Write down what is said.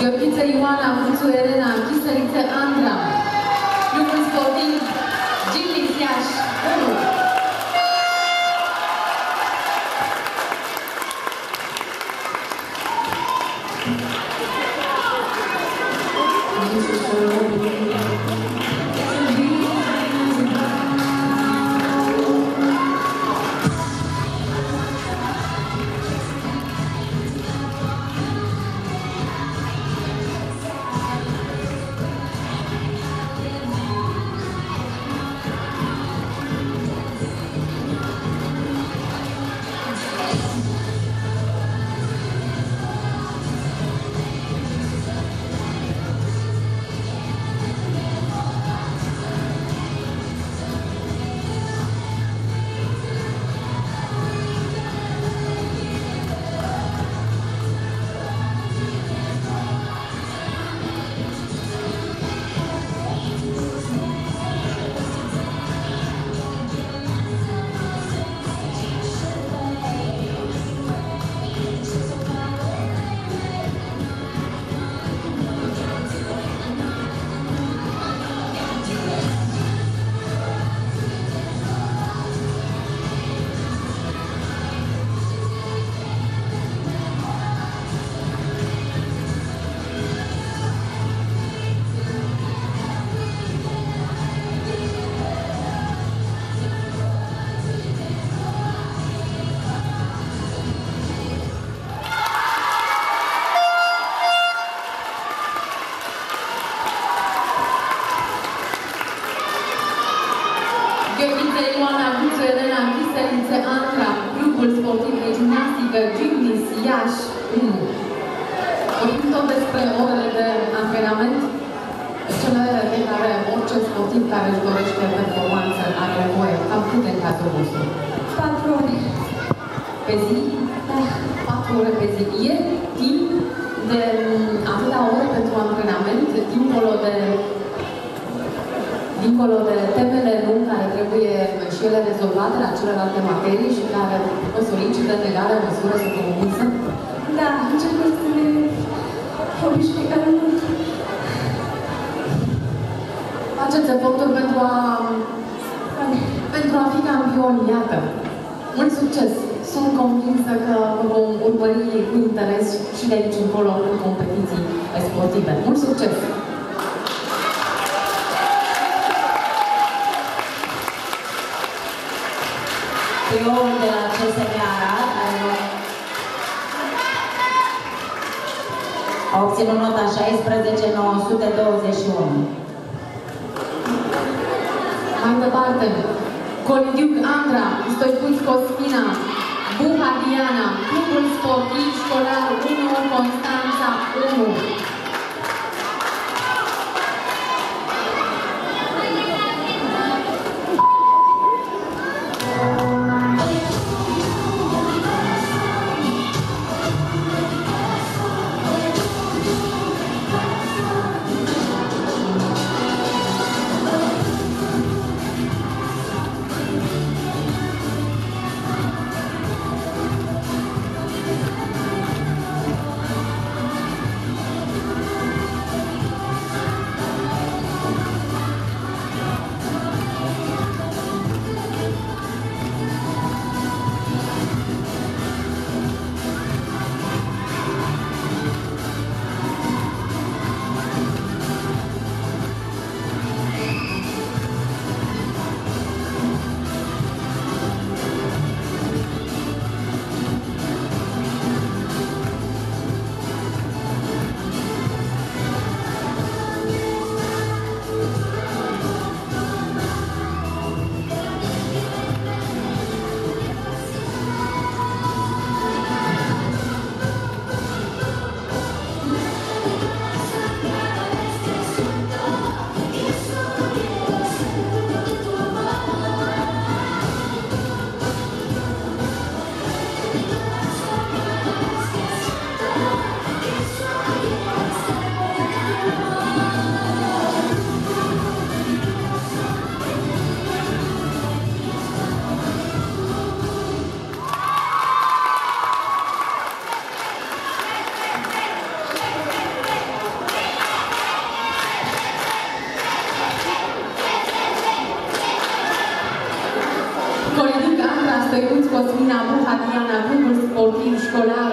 Gheorghiță Ioana, Muțu Elena, Chisăriță Andra, Clubul Sportiv Gimnis Iași 1. Gheorghiță Ioana, Muțu Elena, Chisăriță Andra, Clubul Sportiv de Gimnastică Gimnis Iași 1. Vorbim tot despre orele de antrenament, cele de care orice sportiv care își dorește performanță are nevoie. Cam câte în cazul vostru? 4 ore. Pe zi? Da. 4 ore pe zi. E timp de atâta ore pentru antrenament, dincolo de temele luni care trebuie și ele rezolvate la celelalte materii și care solicită în egală măsură să comunice? Da, încercăm să ne obișnuim mult. Faceți eforturi pentru a fi campioni, iată. Mult succes! Sunt convinsă că vom urmări cu interes și de aici încolo în competiții sportive. Mult succes! Triul de la CSM Arad a obținut nota 16.921. Mai departe, Colidiuc Andra, Stoicuț Cosmina, Buha Diana, Clubul Sportiv Școlar 1, Constanța 1. Școlinic Andra Stoinuț, Cosmina Buha, Diana, Grupul Sportiv Școlar